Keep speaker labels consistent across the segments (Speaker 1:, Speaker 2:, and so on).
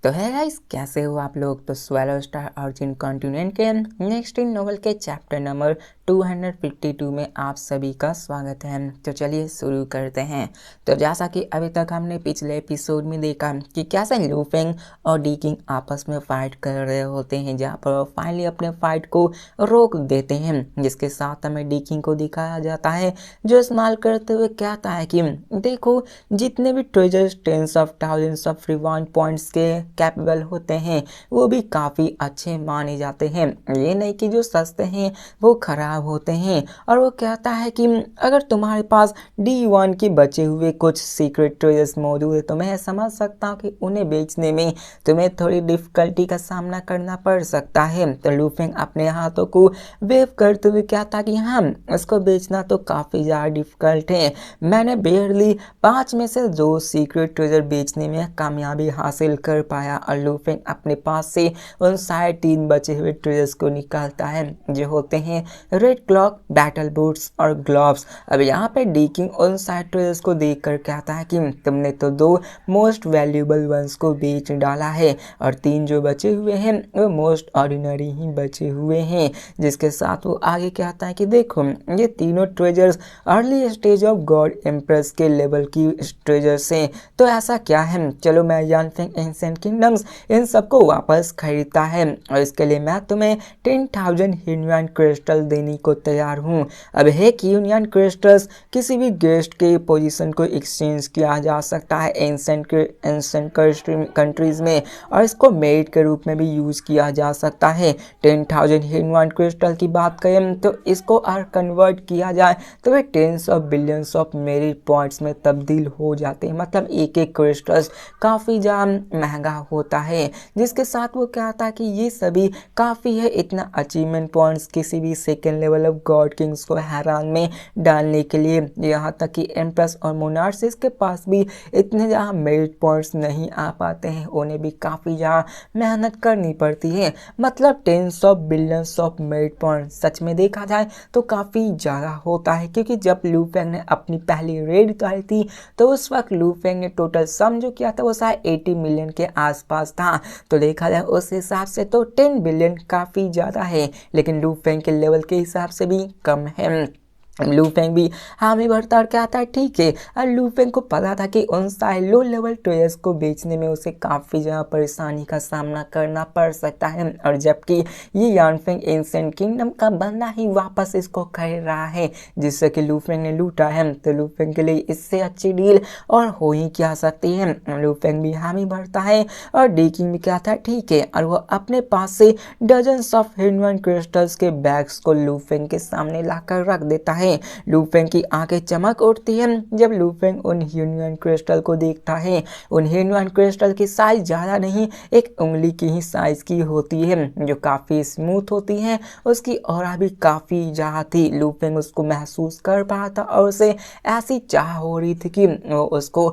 Speaker 1: तो है गाइस, कैसे हो आप लोग। तो स्वेलो स्टार अर्जुन कॉन्टिनेंट के नेक्स्ट इन नोवेल के चैप्टर नंबर 252 में आप सभी का स्वागत है। तो चलिए शुरू करते हैं। तो जैसा कि अभी तक हमने पिछले एपिसोड में देखा कि कैसे लू फेंग और डी किंग आपस में फाइट कर रहे होते हैं, जहाँ पर वो फाइनली अपने फाइट को रोक देते हैं, जिसके साथ हमें डी किंग को दिखाया जाता है जो स्माइल करते हुए कहता है कि देखो, जितने भी treasures tens of thousands of reward points के कैपेबल होते हैं वो भी काफ़ी अच्छे माने जाते हैं। ये नहीं कि जो सस्ते हैं वो खराब होते हैं। और वो कहता है कि अगर तुम्हारे पास D1 के बचे हुए कुछ सीक्रेट ट्रेजर्स मौजूद है तो मैं समझ सकता हूँ कि उन्हें बेचने में तुम्हें थोड़ी डिफिकल्टी का सामना करना पड़ सकता है। तो लू फेंग अपने हाथों को वेव करते हुए कहता कि हाँ, इसको बेचना तो काफ़ी ज़्यादा डिफिकल्ट है। मैंने बेयरली 5 में से 2 सीक्रेट ट्रेजर बेचने में कामयाबी हासिल कर पाया। और लू फेंग अपने पास से उन सारे 3 बचे हुए ट्रेजर्स को निकालता है जो होते हैं रेड क्लॉक, बैटल बूट्स और ग्लव्स। अब यहाँ पे डी किंग उन सारे ट्रेजर्स को देखकर कहता है कि तुमने तो 2 मोस्ट वैल्यूएबल वंस को बेच डाला है और 3 जो बचे हुए हैं वो मोस्ट ऑर्डिनरी ही बचे हुए हैं। जिसके साथ वो आगे कहता है कि देखो, ये तीनों treasures early stage of God empress के लेवल की ट्रेजर्स हैं। तो ऐसा क्या है, चलो मैं यानफेंग एंशिएंट किंगडम्स इन सबको वापस खरीदता है और इसके लिए मैं तुम्हें 10,000 ह्यूनियन क्रिस्टल देने को तैयार हूँ। अब है कि ह्यूनियन क्रिस्टल्स किसी भी गेस्ट के पोजीशन को एक्सचेंज किया जा सकता है एंशिएंट कंट्रीज में, और इसको मेरिट के रूप में भी यूज़ किया जा सकता है। 10,000 ह्यूनियन क्रिस्टल की बात करें तो इसको और कन्वर्ट किया जाए तो वे tens of billions of merit points में तब्दील हो जाते हैं। मतलब एक एक क्रिस्टल्स काफ़ी ज़्यादा महंगा होता है। जिसके साथ वो कहता है कि ये सभी काफ़ी है इतना अचीवमेंट पॉइंट्स किसी भी second level of God Kings को हैरान में डालने के लिए। यहाँ तक कि एम्प्रेस और मोनार्सिस के पास भी इतने ज़्यादा मेरिट पॉइंट्स नहीं आ पाते हैं, उन्हें भी काफ़ी ज़्यादा मेहनत करनी पड़ती है। मतलब tens of billions of merit points सच में देखा जाए तो काफ़ी ज़्यादा होता है। क्योंकि जब लू फेंग ने अपनी पहली रेड निकाली थी तो उस वक्त लू फेंग ने टोटल सम जो किया था वो शायद 80 मिलियन के आसपास था। तो देखा जाए उस हिसाब से तो 10 बिलियन काफ़ी ज़्यादा है, लेकिन लू फेंग के लेवल के हिसाब से भी कम है। लू फेंग भी हामी भरता और कहता है ठीक है। और लू फेंग को पता था कि उन सारे लो लेवल ट्रेजर्स को बेचने में उसे काफ़ी ज़्यादा परेशानी का सामना करना पड़ सकता है, और जबकि ये यानफेंग एंशिएंट किंगडम का बंदा ही वापस इसको खरीद रहा है जिससे कि लू फेंग ने लूटा है। तो लू फेंग के लिए इससे अच्छी डील और हो ही क्या सकती है। लू फेंग भी हामी भरता है और डी किंग भी कहता है ठीक है, और वो अपने पास से डजन्स ऑफ ह्यूनियन क्रिस्टल्स के बैग्स को लू फेंग के सामने लाकर रख देता है। लू फेंग की आंखें चमक उठती हैं जब लू फेंग उन ह्यूनियन क्रिस्टल को देखता है। उन ह्यूनियन क्रिस्टल की साइज ज़्यादा नहीं, एक उंगली की ही साइज की होती है जो काफ़ी स्मूथ होती है। उसकी ऑरा भी काफ़ी ज़्यादा थी। लू फेंग उसको महसूस कर पा था और उसे ऐसी चाह हो रही थी कि वो उसको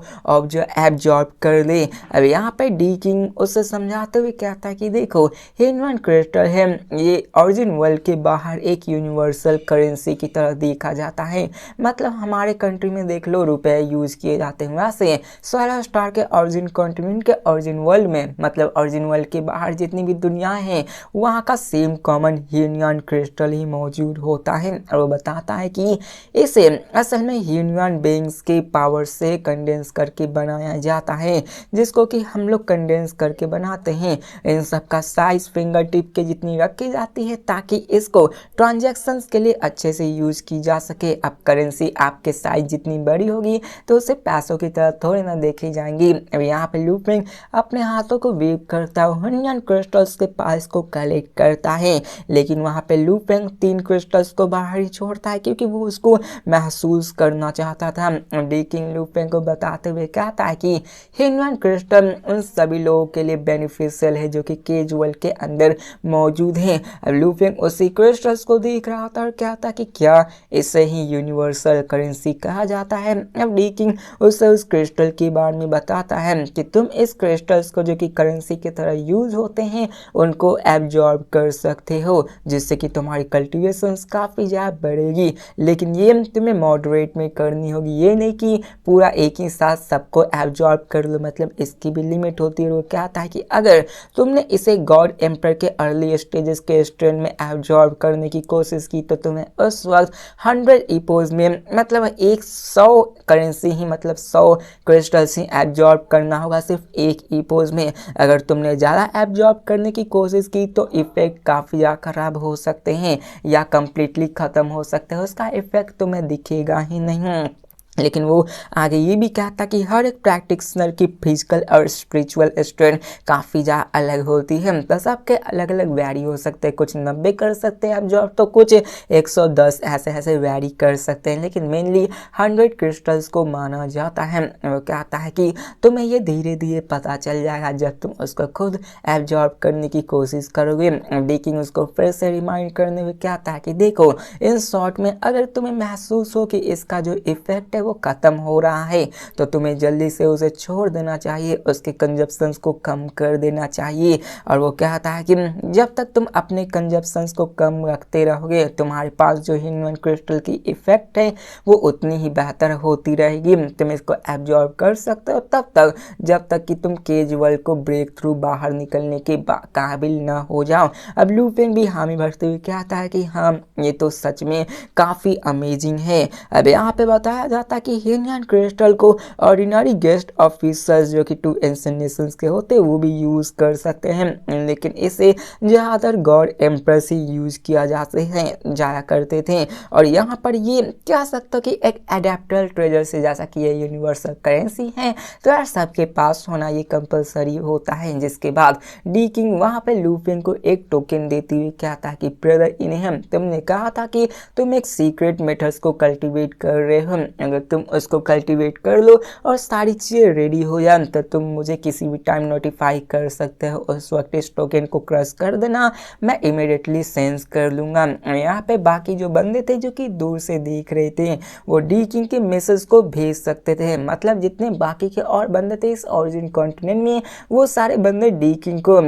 Speaker 1: एब्जॉर्ब कर ले। अब यहाँ पे डी किंग उसे समझाते हुए कहता है कि देखो, ह्यूनियन क्रिस्टल है ये ओरिजिन वर्ल्ड के बाहर एक यूनिवर्सल करेंसी की तरह देखा जाता है। मतलब हमारे कंट्री में देख लो रुपए यूज किए जाते हैं, वैसे सोलर स्टार के ओरिजिन कॉन्टिनेंट के ओरिजिन वर्ल्ड में, मतलब ओरिजिन वर्ल्ड के बाहर जितनी भी दुनिया है वहाँ का सेम कॉमन ह्यूनियन क्रिस्टल ही मौजूद होता है। और वो बताता है कि इसे असल में ह्यूनियन बीइंग्स के पावर से कंडेंस करके बनाया जाता है, जिसको कि हम लोग कंडेंस करके बनाते हैं। इन सब का साइज फिंगर टिप के जितनी रखी जाती है ताकि इसको ट्रांजैक्शंस के लिए अच्छे से यूज की जा सके। अब करेंसी आपके साइज जितनी बड़ी होगी तो उसे पैसों की तरह थोड़ी ना देखी जाएंगी। अब यहाँ पे लू फेंग अपने हाथों को वेव करता हुआ ह्यूनियन क्रिस्टल्स के पास को कलेक्ट करता है, लेकिन वहाँ पे लू फेंग 3 क्रिस्टल्स को बाहर ही छोड़ता है क्योंकि वो उसको महसूस करना चाहता था। डी किंग लू फेंग को बताते हुए कहता है कि ह्यूनियन क्रिस्टल उन सभी लोगों के लिए बेनिफिशियल है जो कि केज वर्ल्ड के अंदर मौजूद हैं। अब लू फेंग उसी क्रिस्टल्स को देख रहा था और कहता कि क्या इसे ही यूनिवर्सल करेंसी कहा जाता है। अब डी किंग उस क्रिस्टल के बारे में बताता है कि तुम इस क्रिस्टल्स को जो कि करेंसी की तरह यूज होते हैं उनको एब्जॉर्ब कर सकते हो, जिससे कि तुम्हारी कल्टीवेशन काफ़ी ज़्यादा बढ़ेगी। लेकिन ये तुम्हें मॉडरेट में करनी होगी, ये नहीं कि पूरा एक ही साथ सबको एब्जॉर्ब कर लो। मतलब इसकी भी लिमिट होती है। वो क्या आता है कि अगर तुमने इसे गॉड एम्पर के अर्ली स्टेजेस के स्ट्रेन में एब्जॉर्ब करने की कोशिश की तो तुम्हें उस वक्त 100 ईपोज में मतलब 100 करेंसी ही मतलब 100 क्रिस्टल्स ही एब्जॉर्ब करना होगा सिर्फ एक ईपोज में। अगर तुमने ज़्यादा एब्जॉर्ब करने की कोशिश की तो इफेक्ट काफ़ी ज़्यादा खराब हो सकते हैं या कंप्लीटली ख़त्म हो सकते हैं, उसका इफेक्ट तुम्हें दिखेगा ही नहीं। लेकिन वो आगे ये भी कहता कि हर एक प्रैक्टिशनर की फिजिकल और स्पिरिचुअल स्ट्रेंथ काफ़ी ज़्यादा अलग होती है। तो सबके अलग अलग वैरी हो सकते हैं, कुछ 90 कर सकते हैं एब्जॉर्ब तो कुछ 110 ऐसे वैरी कर सकते हैं। लेकिन मेनली 100 क्रिस्टल्स को माना जाता है। वो कहता है कि तुम्हें ये धीरे धीरे पता चल जाएगा जब तुम उसको खुद एब्जॉर्ब करने की कोशिश करोगे। लेकिन उसको फिर से रिमाइंड करने में कहता है कि देखो इन शॉर्ट में अगर तुम्हें महसूस हो कि इसका जो इफेक्ट है वो ख़त्म हो रहा है तो तुम्हें जल्दी से उसे छोड़ देना चाहिए, उसके कंजप्शंस को कम कर देना चाहिए। और वो कहता है कि जब तक तुम अपने कंजप्शंस को कम रखते रहोगे तुम्हारे पास जो ह्यूमन क्रिस्टल की इफेक्ट है वो उतनी ही बेहतर होती रहेगी। तुम इसको एब्जॉर्ब कर सकते हो तब तक जब तक कि तुम केज वर्ल्ड को ब्रेक थ्रू बाहर निकलने के काबिल ना हो जाओ। अब लू फेंग भी हामी भरते हुए कहता है कि हाँ ये तो सच में काफ़ी अमेजिंग है। अब यहाँ पे बताया जाता है कि ह्यूमन क्रिस्टल को ऑर्डिनरी गेस्ट ऑफिसर्स जो कि 2 एंशिएंट नेशंस के होते वो भी यूज़ कर सकते हैं, लेकिन इसे ज़्यादातर गॉड एम्प्रेस ही यूज़ किया जाया करते थे। और यहाँ पर ये कह सकते हो कि एक एडेप्टल ट्रेजर से, जैसा कि ये यूनिवर्सल करेंसी है तो यार सबके पास होना ये कंपलसरी होता है। जिसके बाद डी किंग वहाँ पे लू फेंग को एक टोकन देती हुई कहता है कि ब्रदर इनहम तुमने कहा था कि तुम एक सीक्रेट मेथड्स को कल्टीवेट कर रहे हो, अगर तुम उसको कल्टीवेट कर लो और सारी चीज़ें रेडी हो जाए तो तुम मुझे किसी भी टाइम नोटिफाई कर सकते हो। उस वक्त इस टोकन को क्रश कर देना, मैं इमीडिएटली सेंस कर लूँगा। यहाँ पे बाकी जो बंदे थे जो कि दूर से देख रहे थे वो डी किंग के मैसेज को भेज सकते थे। मतलब जितने बाकी के और बंदे थे इस ओरिजिन कॉन्टिनेंट में वो सारे बंदे डी किंग को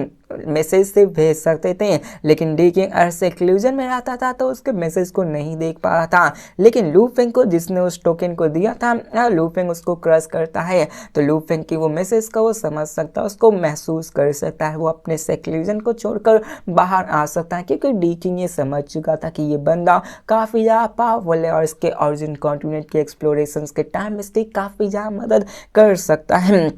Speaker 1: मैसेज से भेज सकते थे। लेकिन डी किंग अर्थ से एक्लूजन में रहता था तो उसके मैसेज को नहीं देख पा रहा था। लेकिन लू फेंग को जिसने उस टोकन को दिया था लू फेंग उसको क्रश करता है तो लू फेंग की वो मैसेज का वो समझ सकता है, उसको महसूस कर सकता है, वो अपने सेक्लूजन को छोड़कर बाहर आ सकता है क्योंकि डी किंग ये समझ चुका था कि ये बंदा काफ़ी ज़्यादा पावरफुल है और इसके ओरिजिन कॉन्टिनेंट के एक्सप्लोरेशन के टाइम इसकी काफ़ी ज़्यादा मदद कर सकता है।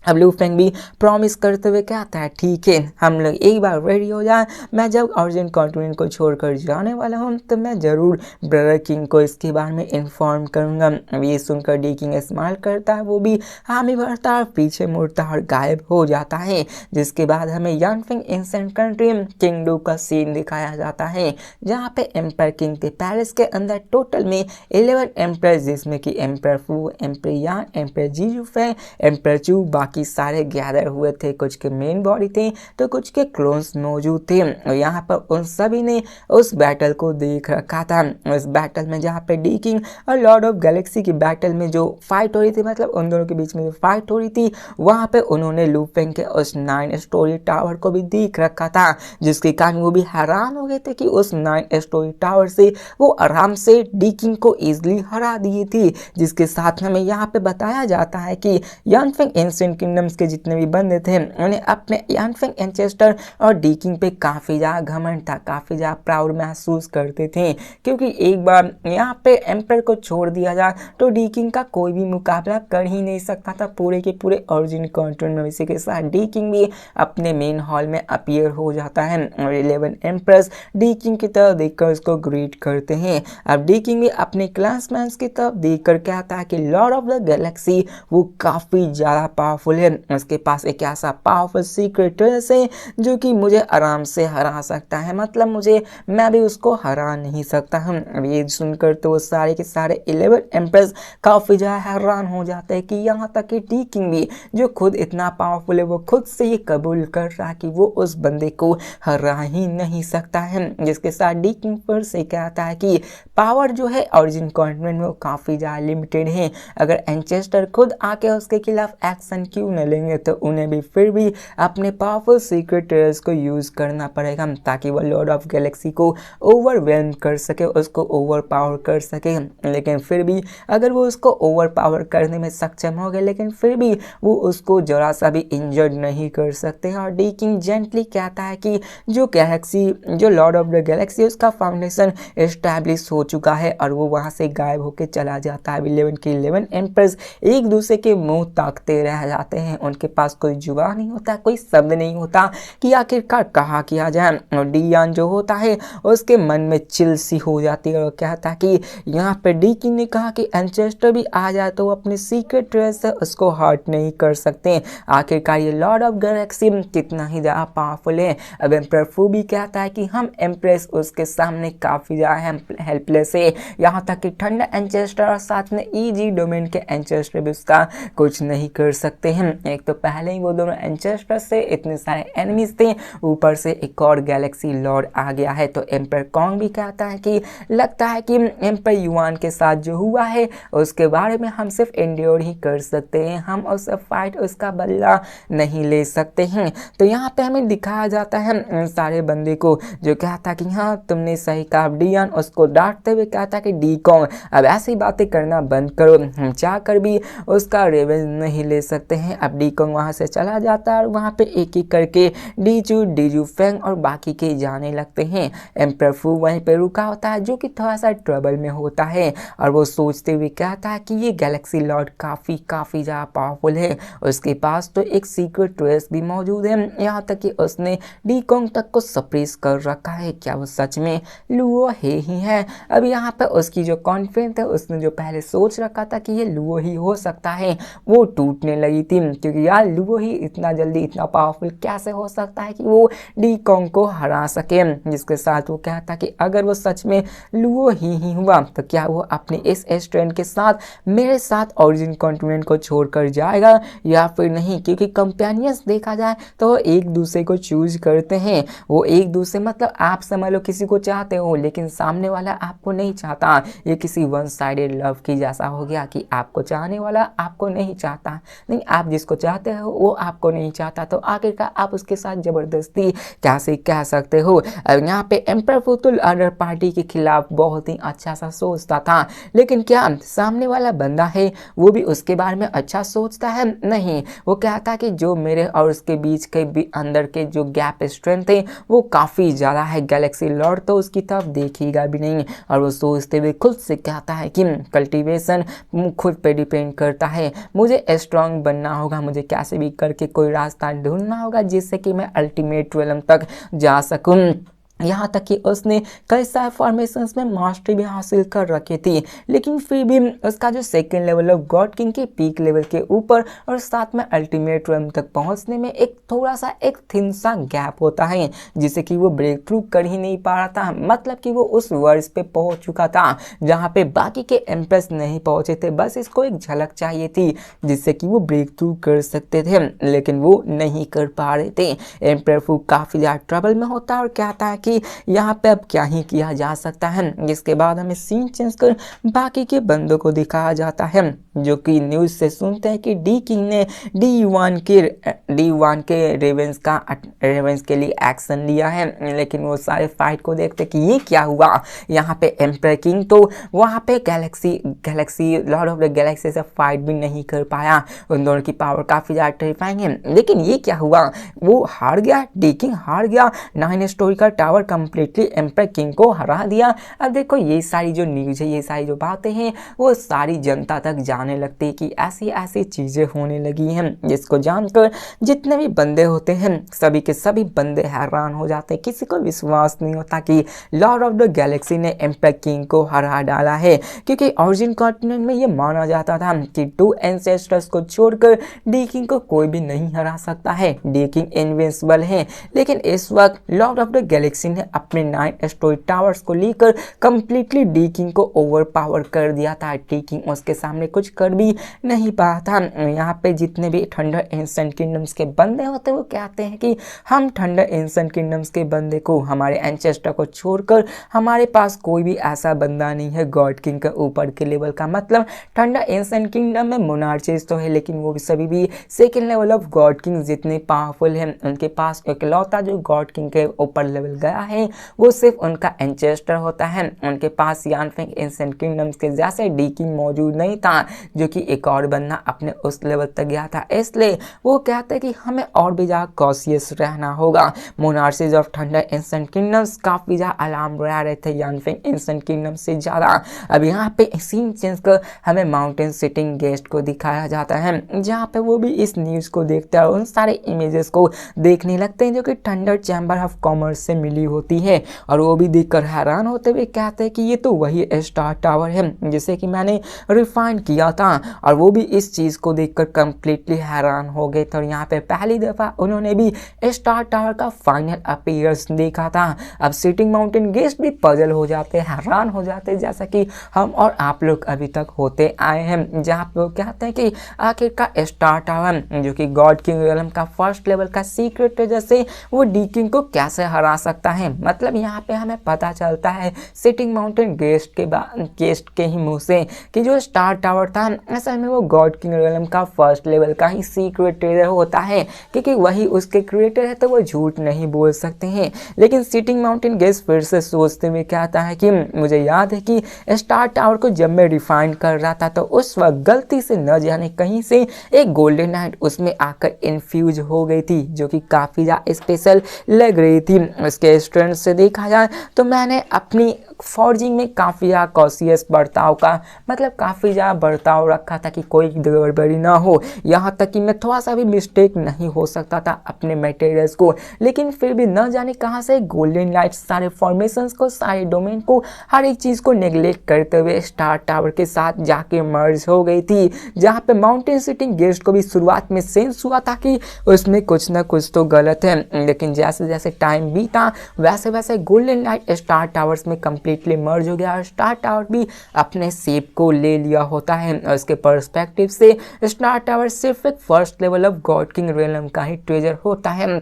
Speaker 1: अब लू फेंग भी प्रॉमिस करते हुए कहता है ठीक है हम लोग एक बार रेडी हो जाए, मैं जब ओरिजिन कॉन्टिनेंट को छोड़कर जाने वाला हूँ तो मैं ज़रूर ब्रदर किंग को इसके बारे में इन्फॉर्म करूँगा। अब ये सुनकर डी किंग स्माइल करता है, वो भी हामी भरता है, पीछे मुड़ता और गायब हो जाता है। जिसके बाद हमें यानफिंग एंशिएंट कंट्री किंग डू का सीन दिखाया जाता है जहाँ पे एम्पर किंग के पैलेस के अंदर टोटल में 11 एम्पर जिसमें कि एम्पर फू, एम्पर यान, एम्पर जीजू फे, एम्पर चू बाकी सारे गैदर हुए थे। कुछ के मेन बॉडी थे तो कुछ के क्लोन्स मौजूद थे और यहाँ पर उन सभी ने उस बैटल को देख रखा था। उस बैटल में जहाँ पे डी किंग और लॉर्ड ऑफ गैलेक्सी की बैटल में जो फाइट हो रही थी, मतलब उन दोनों के बीच में जो फाइट हो रही थी वहाँ पे उन्होंने लू फेंग के उस 9 स्टोरी टावर को भी देख रखा था, जिसके कारण वो भी हैरान हो गए थे कि उस 9 स्टोरी टावर से वो आराम से डी किंग को ईजिली हरा दिए थी। जिसके साथ हमें यहाँ पे बताया जाता है कि यानफिंग एंशिएंट किंगडम्स के जितने भी बंदे थे उन्हें अपने यानफिंग एंचेस्टर और डी किंग पे काफ़ी ज़्यादा घमंड था, काफ़ी ज़्यादा प्राउड महसूस करते थे क्योंकि एक बार यहाँ पे एम्पर को छोड़ दिया जाए तो डी किंग का कोई भी मुकाबला कर ही नहीं सकता था पूरे के पूरे ओरिजिन कॉन्टिनेंट में। इसी के साथ डी किंग भी अपने मेन हॉल में अपीयर हो जाता है और 11 एम्प्रेस डी किंग की तरफ देखकर उसको ग्रीट करते हैं। अब डी किंग भी अपने क्लासमेट्स की तरफ देखकर कहता है कि लॉर्ड ऑफ द गैलेक्सी वो काफ़ी ज़्यादा पावरफुल पावरफुल है, उसके पास एक ऐसा पावरफुल सीक्रेट ट्रेस है जो कि मुझे आराम से हरा सकता है, मतलब मैं भी उसको हरा नहीं सकता हूँ। अब ये सुनकर तो वो सारे के सारे 11 एम्प्रेस काफ़ी ज़्यादा हैरान हो जाते हैं कि यहाँ तक कि डी किंग भी जो खुद इतना पावरफुल है वो खुद से ये कबूल कर रहा कि वो उस बंदे को हरा ही नहीं सकता है। जिसके साथ डी किंग पर से कहता है कि पावर जो है ओरिजिन कॉन्टिनेंट में वो काफ़ी ज़्यादा लिमिटेड है, अगर एंचेस्टर खुद आके उसके खिलाफ एक्शन क्यों न लेंगे तो उन्हें भी फिर भी अपने पावरफुल सीक्रेट ट्रेस को यूज़ करना पड़ेगा ताकि वो लॉर्ड ऑफ गैलेक्सी को ओवरवेल्म कर सके, उसको ओवर पावर कर सके। लेकिन फिर भी अगर वो उसको ओवर पावर करने में सक्षम हो गए लेकिन फिर भी वो उसको जरा सा भी इंजर्ड नहीं कर सकते हैं। और डी किंग जेंटली कहता है कि जो लॉर्ड ऑफ द गैलेक्सी उसका फाउंडेशन एस्टैब्लिश हो चुका है और वो वहाँ से गायब होकर चला जाता है। 11 के 11 एम्पर्स एक दूसरे के मुंह ताकते रह जाते हैं, उनके पास कोई जुबान नहीं होता, कोई शब्द नहीं होता कि आखिरकार कहा किया जाए। और डियान जो होता है उसके मन में चिल सी हो जाती है और कहता है कि यहाँ पे डी किंग ने कहा कि एंचेस्टर भी आ जाए तो वो अपने सीक्रेट ट्रेस से उसको हर्ट नहीं कर सकते। आखिरकार ये लॉर्ड ऑफ गैलेक्सी कितना ही ज़्यादा पावरफुल है। अब एम्परर फू भी कहता है कि हम एम्प्रेस उसके सामने काफ़ी ज़्यादा हेल्पलेस है, यहाँ तक कि ठंडा एंचेस्टर और साथ में ईजी डोमेन के एंचेस्टर भी उसका कुछ नहीं कर सकते हैं। एक तो पहले ही वो दोनों एंचेस्टर से इतने सारे एनिमीज थे, ऊपर से एक और गैलेक्सी लॉर्ड आ गया है। तो एम्परर कॉन्ग भी कहता है कि लगता है कि एम्परर युआन के साथ जो हुआ है उसके बारे में हम सिर्फ एंड्योर ही कर सकते हैं, हम उससे फाइट उसका बदला नहीं ले सकते हैं। तो यहाँ पे हमें दिखाया जाता है सारे बंदे को जो कहता कि हाँ तुमने सही कहा। डियान उसको डांटते हुए कहता कि डी कॉन्ग अब ऐसी बातें करना बंद करो, हम चाह कर भी उसका रेवेंज नहीं ले सकते हैं। अब डी कॉन्ग वहाँ से चला जाता है और वहाँ पे एक एक करके डीजू फेंग और बाकी के जाने लगते हैं। एम्परर फू वहीं पे रुका होता है जो कि थोड़ा सा ट्रबल में होता है और वो सोचते हुए कहता है कि ये गैलेक्सी लॉर्ड काफ़ी ज़्यादा पावरफुल है, उसके पास तो एक सीक्रेट ट्रेस भी मौजूद है, यहाँ तक कि उसने डी कॉन्ग तक को सप्रेस कर रखा है, क्या वो सच में लुओ ही है। अब यहाँ पे उसकी जो कॉन्फिडेंस है, उसने जो पहले सोच रखा था कि ये लुओ ही हो सकता है वो टूटने लगी थी, क्योंकि यार लुओ ही इतना जल्दी इतना पावरफुल कैसे हो सकता है कि वो डी कॉन्ग को हरा सके। जिसके साथ वो कहता कि अगर वो सच में लुओ ही हुआ तो क्या वो अपने इस स्ट्रेंथ के साथ मेरे साथ ओरिजिन कॉन्टिनेंट को छोड़कर जाएगा या फिर नहीं, क्योंकि कंपेनियंस देखा जाए तो एक दूसरे को चूज करते हैं, वो एक दूसरे मतलब आप समझ लो किसी को चाहते हो लेकिन सामने वाला आपको नहीं चाहता, ये किसी वन साइडेड लव की जैसा हो गया कि आपको चाहने वाला आपको नहीं चाहता, नहीं आप जिसको चाहते हो वो आपको नहीं चाहता, तो आखिरकार आप उसके साथ जबरदस्ती कैसे कह सकते हो। अब यहाँ पे एम्परर फुतुल अदर पार्टी के खिलाफ बहुत ही अच्छा सा सोचता था, लेकिन क्या सामने वाला बंदा है वो भी उसके बारे में अच्छा सोचता है? नहीं, वो कहता है कि जो मेरे और उसके बीच के अंदर के जो गैप स्ट्रेंथ है वो काफ़ी ज़्यादा है, गैलेक्सी लॉर्ड तो उसकी तरफ देखेगा भी नहीं। और वो सोचते हुए खुद से कहता है कि कल्टीवेशन खुद पे डिपेंड करता है, मुझे स्ट्रांग बनना होगा, मुझे कैसे भी करके कोई रास्ता ढूंढना होगा जिससे कि मैं अल्टीमेट रियल्म तक जा सकूं। यहाँ तक कि उसने कई सारे फॉर्मेशंस में मास्टरी भी हासिल कर रखी थी, लेकिन फिर भी उसका जो second level of God king के पीक लेवल के ऊपर और साथ में अल्टीमेट रियल्म तक पहुँचने में एक थोड़ा सा एक थिन सा गैप होता है जिसे कि वो ब्रेक थ्रू कर ही नहीं पा रहा था, मतलब कि वो उस वर्ष पे पहुँच चुका था जहाँ पे बाकी के एम्प्रेस नहीं पहुँचे थे, बस इसको एक झलक चाहिए थी जिससे कि वो ब्रेक थ्रू कर सकते थे, लेकिन वो नहीं कर पा रहे थे। एम्परर फू काफ़ी ज़्यादा ट्रबल में होता है और कहता है कि यहाँ पे अब क्या ही किया जा सकता है। जिसके बाद हमें सीन चेंज कर बाकी के बंदों को दिखाया जाता है जो कि न्यूज़ से सुनते हैं कि डी किंग ने डी1 के रेवेंस के लिए एक्शन लिया है, लेकिन वो सारे फाइट को देखते कि ये क्या हुआ, यहाँ पे एम्परर किंग तो वहाँ पे Galaxy Lord of the Galaxy से फाइट भी नहीं कर पाया, उन दोनों की पावर काफ़ी ज़्यादा टेरिफाइंग है, लेकिन ये क्या हुआ, वो हार गया, डी किंग हार गया, 9 स्टोरी का tower power completely emperor king को हरा दिया। अब देखो ये सारी जो न्यूज़ है, ये सारी जो बातें हैं वो सारी जनता तक जाने लगती कि ऐसी ऐसी चीज़ें होने लगी हैं, जिसको जानकर जितने भी बंदे होते हैं सभी के सभी बंदे हैरान हो जाते हैं। किसी को विश्वास नहीं होता कि लॉर्ड ऑफ द गैलेक्सी ने एम्पर किंग को हरा डाला है, क्योंकि ओरिजिन कॉन्टिनेंट में ये माना जाता था कि 2 एंसेस्टर्स को छोड़कर डी किंग को कोई भी नहीं हरा सकता है, डी किंग इनविंसिबल है। लेकिन इस वक्त लॉर्ड ऑफ द गैलेक्सी ने अपने 9 स्टोरी टावर्स को लेकर कंप्लीटली डी किंग को ओवर पावर कर दिया था। डी किंग उसके सामने कुछ कर भी नहीं पाया था। यहाँ पे जितने भी थंडर एंसेंट किंगडम्स के बंदे होते वो कहते हैं कि हम थंडर एंसेंट किंगडम्स के बंदे को, हमारे एंसेस्टर को छोड़कर हमारे पास कोई भी ऐसा बंदा नहीं है गॉड किंग के ऊपर के लेवल का। मतलब थंडर एंसेंट किंगडम में मोनार्चीज तो है, लेकिन वो भी सभी भी second level of God king जितने पावरफुल हैं। उनके पास इकलौता जो गॉड किंग के ऊपर लेवल गया है वो सिर्फ उनका एंसेस्टर होता है। उनके पास यानफेंग एंसेंट किंगडम्स के जैसे डी किंग मौजूद नहीं था, जो कि एक और बंदा अपने उस लेवल तक गया था। इसलिए वो कहते हैं कि हमें और भी ज़्यादा कॉशियस रहना होगा। मोनार्चीज ऑफ थंडर एंसेंट किंगडम्स काफ़ी ज़्यादा अलार्म रह रहे थे यानफेंग एंसेंट किंगडम से ज़्यादा। अब यहाँ पे सीन चेंज कर हमें माउंटेन सिटिंग गेस्ट को दिखाया जाता है, जहाँ पे वो भी इस न्यूज़ को देखते हैं और उन सारे इमेजेस को देखने लगते हैं जो कि थंडर चैम्बर ऑफ कॉमर्स से मिली होती है। और वो भी देखकर हैरान होते हुए कहते हैं कि ये तो वही स्टार टावर है जिसे कि मैंने रिफाइन किया था। और वो भी इस चीज़ को देखकर कंप्लीटली हैरान हो गए थे। और यहाँ पे पहली दफ़ा उन्होंने भी स्टार टावर का फाइनल अपीयरेंस देखा था। अब सिटिंग माउंटेन गेस्ट भी पजल हो जाते, हैरान हो जाते, जैसा कि हम और आप लोग अभी तक होते आए हैं। जहाँ पे वो कहते हैं कि आखिर का स्टार टावर जो कि गॉड किंग रियलम का फर्स्ट लेवल का सीक्रेट ट्रेजर से वो डी किंग को कैसे हरा सकता है। मतलब यहाँ पे हमें पता चलता है सिटिंग माउंटेन गेस्ट के ही मुंह से कि जो स्टार टावर था असल में वो गॉड किंग रियलम का फर्स्ट लेवल का ही सीक्रेट ट्रेजर होता है, क्योंकि वही उसके क्रिएटर है तो वो झूठ नहीं बोल सकते हैं। लेकिन सिटिंग माउंटेन गेस्ट फिर से सोचते हुए कहता है कि मुझे याद है कि स्टार टावर को जब मैं रिफाइन कर रहा था तो उस वक्त गलती से न जाने कहीं से एक गोल्डन नाइट उसमें आकर इन्फ्यूज हो गई थी, जो कि काफ़ी ज़्यादा स्पेशल लग रही थी। उसके स्ट्रेंथ से देखा जाए तो मैंने अपनी फॉर्जिंग में काफ़ी ज़्यादा कॉशियस बर्ताव का मतलब काफ़ी ज़्यादा बर्ताव रखा था कि कोई गड़बड़ी ना हो, यहाँ तक कि मैं थोड़ा सा भी मिस्टेक नहीं हो सकता था अपने मटेरियल्स को। लेकिन फिर भी न जाने कहाँ से गोल्डन लाइट सारे फॉर्मेशंस को, सारे डोमेन को, हर एक चीज़ को नेग्लेक्ट करते हुए स्टार टावर के साथ जाके मर्ज हो गई थी। जहाँ पे माउंटेन सिटिंग गेस्ट को भी शुरुआत में सेंस हुआ था कि उसमें कुछ ना कुछ तो गलत है, लेकिन जैसे जैसे टाइम बीता वैसे वैसे गोल्डन लाइट स्टार टावर्स में कंप्लीटली मर्ज हो गया और स्टार टावर भी अपने शेप को ले लिया होता है। और इसके पर्सपेक्टिव से स्टार टावर सिर्फ एक first level of God king realm का ही ट्रेजर होता है।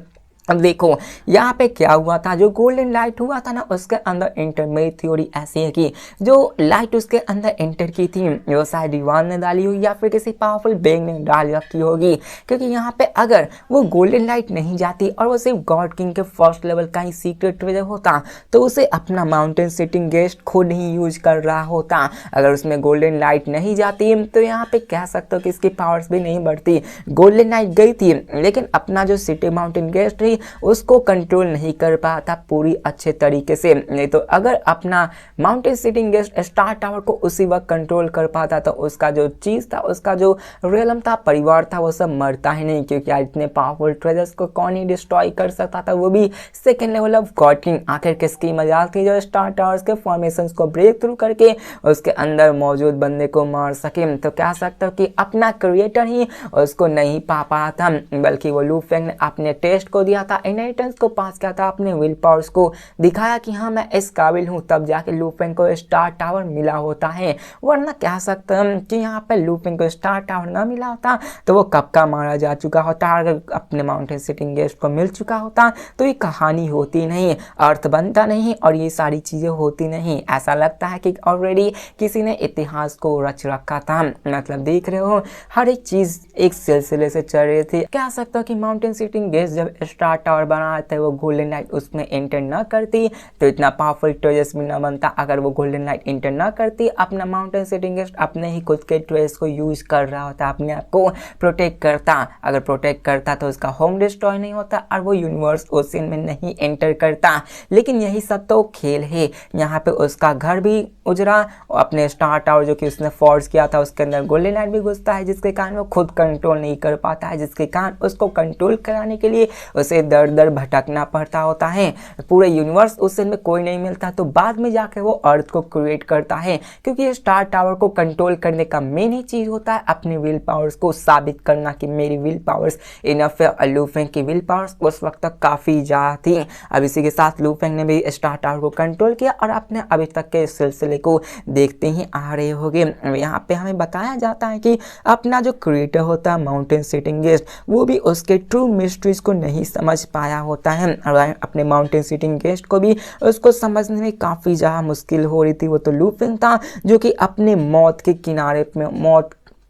Speaker 1: अब देखो यहाँ पे क्या हुआ था, जो गोल्डन लाइट हुआ था ना उसके अंदर इंटर मेरी थ्योरी ऐसी है कि जो लाइट उसके अंदर एंटर की थी वो शायद रिवान ने डाली होगी या फिर किसी पावरफुल बेंग ने डाल रखी होगी, क्योंकि यहाँ पे अगर वो गोल्डन लाइट नहीं जाती और वो सिर्फ गॉड किंग के फर्स्ट लेवल का ही सीक्रेट ट्रेजर होता तो उसे अपना माउंटेन सिटिंग गेस्ट खुद ही यूज कर रहा होता। अगर उसमें गोल्डन लाइट नहीं जाती तो यहाँ पे कह सकते हो कि इसकी पावर्स भी नहीं बढ़ती। गोल्डन लाइट गई थी लेकिन अपना जो सिटी माउंटेन गेस्ट है उसको कंट्रोल नहीं कर पाया था पूरी अच्छे तरीके से। नहीं तो अगर अपना mountain sitting guest star tower को उसी वक्त कंट्रोल कर पाता तो उसका जो चीज़ था, उसका जो रियलम था, परिवार था, वो सब मरता ही नहीं, क्योंकि आज इतने पावरफुल ट्रेजर्स को कौन ही डिस्ट्रॉय कर सकता था, वो भी second level of God king. आखिर किसकी मजाल थी जो स्टार टावर्स के फॉर्मेशंस को ब्रेक थ्रू करके उसके अंदर मौजूद बंदे को मार सके। तो कह सकते हो कि अपना क्रिएटर ही उसको नहीं पा पाया था, बल्कि वो लू फेंग ने अपने टेस्ट को दिया था, इनहेरिटेंस को पास किया था, अपने विल पावर्स को दिखाया कि हाँ मैं इस काबिल हूँ, तब जाके लू फेंग को स्टार टावर मिला होता है। वरना कह सकते हैं कि यहाँ पे लू फेंग को स्टार टावर ना मिला होता तो वो कब का मारा जा चुका होता। अगर अपने माउंटेन सिटिंग गेस्ट को मिल चुका होता तो ये कहानी होती नहीं, अर्थ बनता नहीं और ये सारी चीज़ें होती नहीं। ऐसा लगता है कि ऑलरेडी किसी ने इतिहास को रच रखा था। मतलब देख रहे हो हर एक चीज़ एक सिलसिले से चल रही थी। कह सकते हो कि माउंटेन सिटिंग गेस्ट जब स्टार स्टार टावर बना था वो गोल्डन लाइट उसमें एंटर ना करती तो इतना पावरफुल ट्रेजर्स भी ना बनता। अगर वो गोल्डन लाइट एंटर ना करती, अपना माउंटेन सिटिंग गेस्ट अपने ही खुद के ट्रेजर्स को यूज कर रहा होता, अपने आप को प्रोटेक्ट करता। अगर प्रोटेक्ट करता तो उसका होम डिस्ट्रॉय नहीं होता और वो यूनिवर्स ओशन में नहीं एंटर करता। लेकिन यही सब तो खेल है। यहाँ पे उसका घर भी उजड़ा, अपने स्टार टावर जो कि उसने फोर्स किया था उसके अंदर गोल्डन लाइट भी घुसता है, जिसके कारण वो खुद कंट्रोल नहीं कर पाता है, जिसके कारण उसको कंट्रोल कराने के लिए उसे दर दर भटकना पड़ता होता है। पूरे यूनिवर्स ओशन में कोई नहीं मिलता तो बाद में जाकर वो अर्थ को क्रिएट करता है, क्योंकि ये स्टार टावर को कंट्रोल करने का मेन ही चीज होता है अपनी विल पावर्स को साबित करना कि मेरी विल पावर्स इनफ है। लू फेंग की विल पावर्स उस वक्त तक काफी ज्यादा थी। अब इसी के साथ लू फेंग ने भी स्टार टावर को कंट्रोल किया और अपने अभी तक के सिलसिले को देखते ही आ रहे होंगे। यहाँ पे हमें बताया जाता है कि अपना जो क्रिएटर होता है माउंटेन सिटिंग गेस्ट, वो भी उसके ट्रू मिस्ट्रीज को नहीं समझ पाया होता है और अपने माउंटेन सिटिंग गेस्ट को भी उसको समझने में काफी ज्यादा मुश्किल हो रही थी। वो तो लू फेंग था जो कि अपने मौत के किनारे पे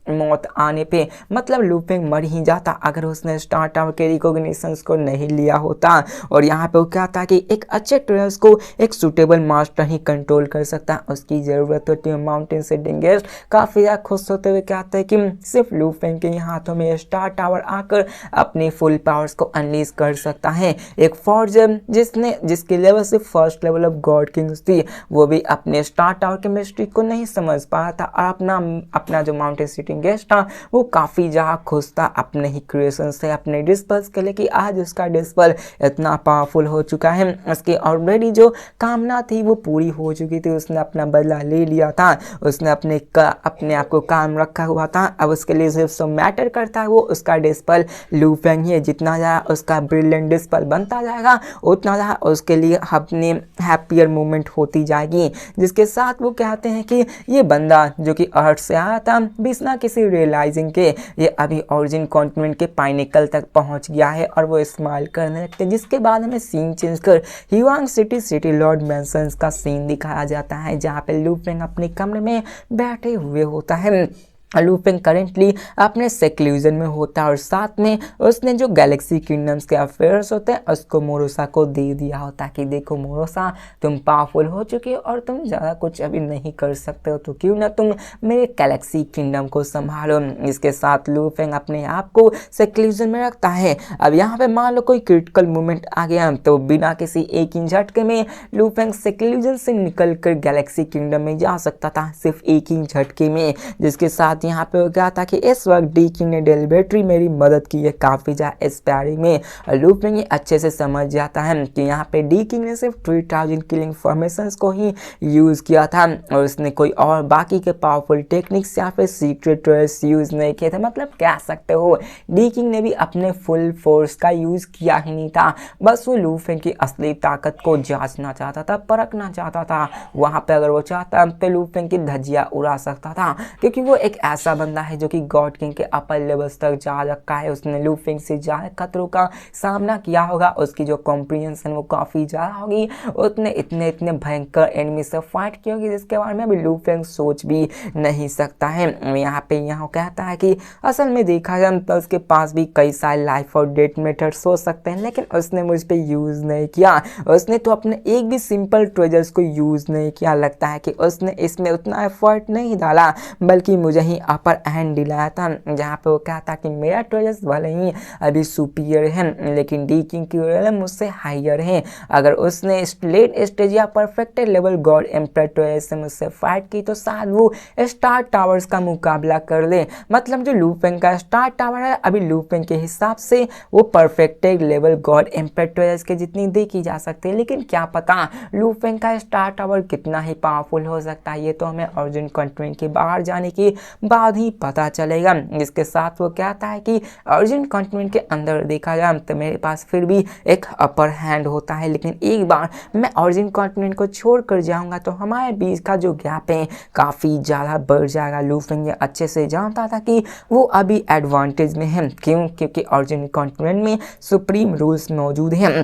Speaker 1: मौत आने पे मतलब लू फेंग मर ही जाता अगर उसने स्टार टावर के रिकॉग्निशंस को नहीं लिया होता। और यहाँ पे वो क्या था कि एक अच्छे ट्रेजर्स को एक सुटेबल मास्टर ही कंट्रोल कर सकता, उसकी ज़रूरत होती है। माउंटेन सिटिंग गेस्ट काफ़ी ज़्यादा खुश होते हुए कहते हैं कि सिर्फ लू फेंग के हाथों में स्टार टावर आकर अपनी फुल पावर्स को अनलीज कर सकता है। एक फोर्ज जिसकी लेवल सिर्फ first level of God Kings थी, वो भी अपने स्टार टावर के मिस्ट्री को नहीं समझ पाया था और अपना जो माउंटेन सिटिंग गेस्ट था वो काफी ज्यादा खुश था अपने ही क्रिएशन से, अपने डिस्पल्स के लिए कि आज उसका डिस्पल इतना पावरफुल हो चुका है। उसकी ऑलरेडी जो कामना थी वो पूरी हो चुकी थी, उसने अपना बदला ले लिया था, उसने अपने आप को काम रखा हुआ था। अब उसके लिए सिर्फ जो मैटर करता है वो उसका डिस्पल लू फेंग ही है। जितना ज्यादा उसका ब्रिलियंट डिस्पल बनता जाएगा उतना ज्यादा उसके लिए अपनी हैप्पियर मोमेंट होती जाएगी। जिसके साथ वो कहते हैं कि ये बंदा जो कि अर्थ से आया था बिना किसी रियलाइजिंग के ये अभी ओरिजिन कॉन्टिनेंट के पाइनेकल तक पहुंच गया है और वो स्माइल करने लगते हैं। जिसके बाद हमें सीन चेंज कर ह्यूआंग सिटी लॉर्ड मैंसन्स का सीन दिखाया जाता है, जहाँ पे लू फेंग अपने कमरे में बैठे हुए होता है। लू फेंग करेंटली अपने सेक्लूजन में होता है और साथ में उसने जो गैलेक्सी किंगडम्स के अफेयर्स होते हैं उसको मोरोसा को दे दिया होता है कि देखो मोरोसा, तुम पावरफुल हो चुके हो और तुम ज़्यादा कुछ अभी नहीं कर सकते हो, तो क्यों ना तुम मेरे गैलेक्सी किंगडम को संभालो। इसके साथ लू फेंग अपने आप को सेक्लूजन में रखता है। अब यहाँ पे मान लो कोई क्रिटिकल मोमेंट आ गया तो बिना किसी एक ही झटके में लू फेंग सेक्लूजन से निकल कर गैलेक्सी किंगडम में जा सकता था, सिर्फ एक ही झटके में। जिसके साथ यहाँ पे हो गया था कि इस वक्त डी किंग ने डेलिबरेटरी मेरी मदद की है काफ़ी ज़्यादा स्पैरिंग में। लू फेंग अच्छे से समझ जाता है कि यहाँ पे डी किंग ने सिर्फ 3000 किलिंग फॉर्मेशंस को ही यूज़ किया था और उसने कोई और बाकी के पावरफुल टेक्निक्स या फिर सीक्रेट ट्रेस यूज़ नहीं किए थे। मतलब कह सकते हो डी किंग ने भी अपने फुल फोर्स का यूज़ किया ही नहीं था, बस वो लू फेंग की असली ताकत को जांचना चाहता था, परखना चाहता था। वहाँ पे अगर वो चाहता तो लू फेंग की धज्जियाँ उड़ा सकता था, क्योंकि वो एक ऐसा बंदा है जो कि गॉड किंग के अपर लेवल्स तक जा रखा है। उसने लू फेंग से ज़्यादा खतरों का सामना किया होगा, उसकी जो कॉम्प्रिहेंशन वो काफ़ी ज़्यादा होगी, उसने इतने भयंकर एनिमी से फाइट की होगी जिसके बारे में अभी लू फेंग सोच भी नहीं सकता है। यहाँ पे कहता है कि असल में देखा जाए तो उसके पास भी कई सारे लाइफ और डेथ मेथड्स हो सकते हैं, लेकिन उसने मुझ पर यूज़ नहीं किया। उसने तो अपने एक भी सिंपल ट्रेजर्स को यूज़ नहीं किया। लगता है कि उसने इसमें उतना एफर्ट नहीं डाला, बल्कि मुझे ही अपर हैंड दिलाया था, जहाँ पे वो कहता कि मेरा ट्रेजर्स भले ही अभी सुपीरियर है लेकिन डी किंग की लेवल मुझसे हायर है। अगर उसने लेट स्टेज या perfect level God emperor treasures से मुझसे फाइट की तो शायद वो स्टार टावर्स का मुकाबला कर ले। मतलब जो लू फेंग का स्टार टावर है अभी लू फेंग के हिसाब से वो perfect level God emperor treasures के जितनी देखी जा सकती है, लेकिन क्या पता लू फेंग का स्टार टावर कितना ही पावरफुल हो सकता है, ये तो हमें ओरिजिन कॉन्टिनेंट के बाहर जाने के बाद ही पता चलेगा। जिसके साथ वो कहता है कि ओरिजिन कॉन्टिनेंट के अंदर देखा जाए तो मेरे पास फिर भी एक अपर हैंड होता है, लेकिन एक बार मैं ओरिजिन कॉन्टिनेंट को छोड़ कर जाऊंगा तो हमारे बीच का जो गैप है काफ़ी ज़्यादा बढ़ जाएगा। लू फेंग ये अच्छे से जानता था कि वो अभी एडवांटेज में है। क्योंकि ओरिजिन कॉन्टिनेंट में सुप्रीम रूल्स मौजूद हैं।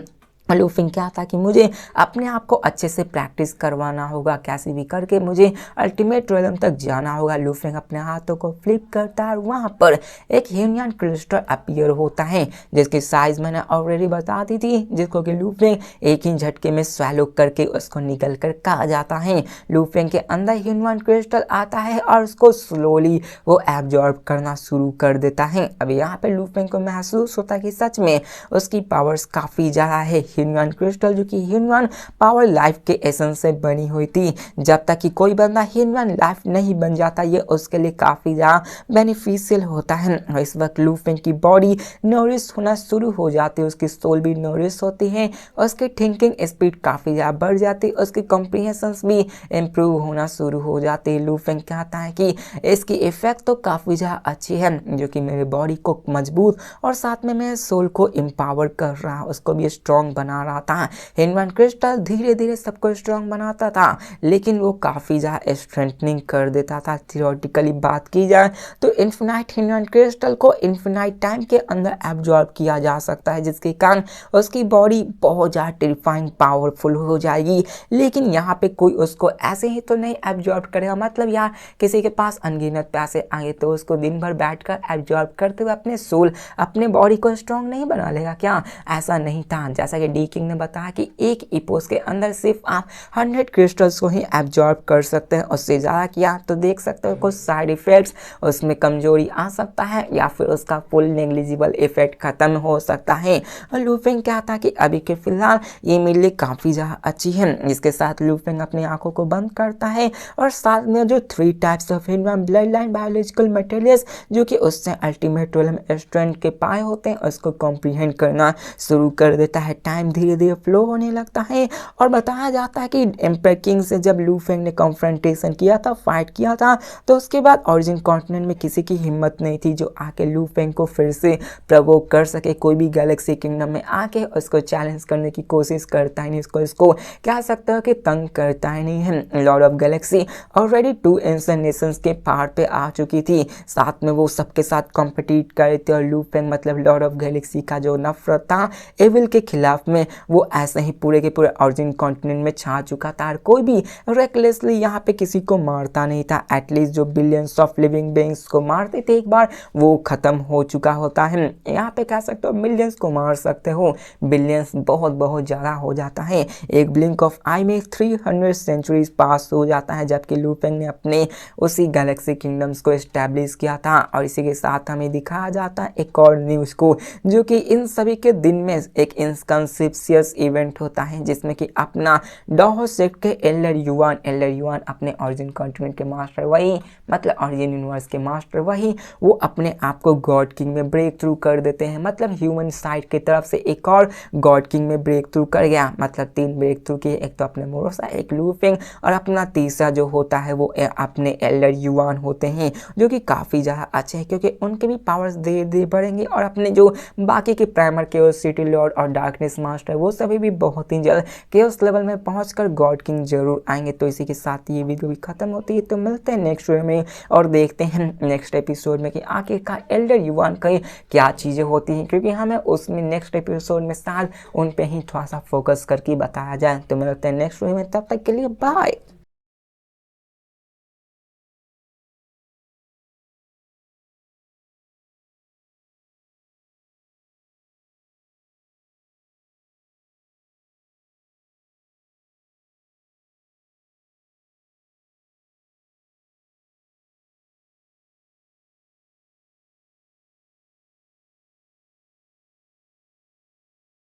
Speaker 1: लूफिंग क्या था कि मुझे अपने आप को अच्छे से प्रैक्टिस करवाना होगा, कैसे भी करके मुझे अल्टीमेट रियलम तक जाना होगा। लूफिंग अपने हाथों को फ्लिप करता है और वहाँ पर एक ह्यूनियन क्रिस्टल अपीयर होता है जिसकी साइज मैंने ऑलरेडी बता दी थी, जिसको कि लूफिंग एक ही झटके में स्वैलो करके उसको निकल कर खा जाता है। लूफिंग के अंदर ह्यूनियन क्रिस्टल आता है और उसको स्लोली वो एब्जॉर्ब करना शुरू कर देता है। अब यहाँ पे लूफिंग को महसूस होता है कि सच में उसकी पावर्स काफ़ी ज़्यादा है। ह्यूनियन क्रिस्टल जो कि ह्यूनियन पावर लाइफ के एसेंस से बनी हुई थी, जब तक कि कोई बंदा ह्यूनियन लाइफ नहीं बन जाता ये उसके लिए काफ़ी ज़्यादा बेनिफिशियल होता है। इस वक्त लूफिंग की बॉडी नरिश होना शुरू हो जाती है, उसकी सोल भी नरिश होती है, उसकी थिंकिंग स्पीड काफ़ी ज़्यादा बढ़ जाती है, उसकी कॉम्प्रिहेंशंस भी इम्प्रूव होना शुरू हो जाती है। लूफिंग कहता है कि इसकी इफेक्ट तो काफ़ी ज़्यादा अच्छी है, जो कि मेरे बॉडी को मजबूत और साथ में मेरे सोल को एम्पावर कर रहा है, उसको भी स्ट्रॉन्ग बना रहा था। ह्यूनियन क्रिस्टल धीरे धीरे सबको स्ट्रॉन्ग बनाता था, लेकिन वो काफ़ी ज़्यादा स्ट्रेंथनिंग कर देता था। थियोरेटिकली बात की जाए तो इन्फिनाइट ह्यूनियन क्रिस्टल को इन्फिनाइट टाइम के अंदर एब्जॉर्ब किया जा सकता है, जिसके कारण उसकी बॉडी बहुत ज़्यादा टेरिफाइंग पावरफुल हो जाएगी। लेकिन यहाँ पे कोई उसको ऐसे ही तो नहीं एब्जॉर्ब करेगा, मतलब यार किसी के पास अनगिनत पैसे आए तो उसको दिन भर बैठकर एब्जॉर्ब करते हुए अपने सोल अपने बॉडी को स्ट्रॉन्ग नहीं बना लेगा क्या? ऐसा नहीं था। जैसा कि डी किंग ने बताया कि एक इपोस के अंदर सिर्फ आप 100 क्रिस्टल्स को ही एब्जॉर्ब कर सकते हैं, उससे ज़्यादा किया तो देख सकते हो कुछ साइड इफेक्ट्स, उसमें कमजोरी आ सकता है या फिर उसका फुल नेग्लिजिबल इफेक्ट खत्म हो सकता है। और लूफिंग क्या था कि अभी के फिलहाल ये मेरे लिए काफ़ी ज़्यादा अच्छी है। इसके साथ लूफिंग अपनी आंखों को बंद करता है और साथ में जो 3 types of human blood line biological materials जो कि उससे अल्टीमेट रियलम स्ट्रेंथ के पाए होते हैं उसको कॉम्प्रीहेंड करना शुरू कर देता है। टाइम धीरे धीरे फ्लो होने लगता है और बताया जाता है कि एम्पायर किंग से जब लूफिंग ने कॉन्फ्रंटेशन किया था, फाइट किया था, तो उसके बाद ओरिजिन कॉन्टिनेंट में किसी की हिम्मत नहीं थी जो आके लूफिंग को फिर से प्रवोक कर सके। कोई भी गैलेक्सी किंगडम में आके उसको चैलेंज करने की कोशिश करता ही नहीं, इसको कह सकते हो कि तंग करता ही नहीं है। Lord of Galaxy already 2 ancient Nations के पहाड़ पे आ चुकी थी, साथ में वो सबके साथ कॉम्पिटिट कर रहे थे और लूफिंग मतलब लॉर्ड ऑफ गैलेक्सी का जो नफरत था एविल के खिलाफ में वो ऐसे ही पूरे के पूरे ओरिजिन कॉन्टिनेंट में छा चुका था और कोई भी रेकलेसली यहाँ पे किसी को मारता नहीं था। एटलीस्ट जो बिलियंस ऑफ लिविंग बीइंग्स को मारते थे एक बार वो खत्म हो चुका होता है। यहाँ पे कह सकते हो मिलियंस को मार सकते हो, बिलियंस बहुत बहुत ज़्यादा हो जाता है। एक ब्लिंक ऑफ आई में 300 सेंचुरीज पास हो जाता है, जबकि लूफिंग ने अपने उसी गैलेक्सी किंगडम्स को एस्टैब्लिश किया था। और इसी के साथ हमें दिखाया जाता है एक और न्यूज़ को, जो कि इन सभी के दिन में एक इनकंसिस्टेंस इवेंट होता है जिसमें कि अपना डॉहो सेक्ट के एल्डर युआन अपने ओरिजिन कॉन्टिनेंट के मास्टर वही, मतलब ओरिजिन यूनिवर्स के मास्टर वही, वो अपने आप को गॉड किंग में ब्रेक थ्रू कर देते हैं। मतलब ह्यूमन साइड की तरफ से एक और गॉड किंग में ब्रेक थ्रू कर गया, मतलब 3 ब्रेक थ्रू किए, एक तो अपने मोरोसा, एक लूफिंग और अपना तीसरा जो होता है वो अपने एल्डर युआन होते हैं, जो कि काफ़ी ज़्यादा अच्छे हैं क्योंकि उनके भी पावर्स धीरे धीरे बढ़ेंगे और अपने जो बाकी के प्राइमर केओस सिटी लॉर्ड और डार्कनेस मास्टर वो सभी भी बहुत ही जल्द केओस लेवल में पहुंचकर गॉड किंग जरूर आएंगे। तो इसी के साथ ये वीडियो भी खत्म होती है, तो मिलते हैं नेक्स्ट वीडियो में और देखते हैं नेक्स्ट एपिसोड में कि आखिरकार एल्डर युआन की क्या चीज़ें होती हैं, क्योंकि हमें उसमें नेक्स्ट एपिसोड में शायद उन पे ही थोड़ा सा फोकस करके बताया जाए। तो मिलते हैं नेक्स्ट वीडियो में, तब तक के लिए बाय।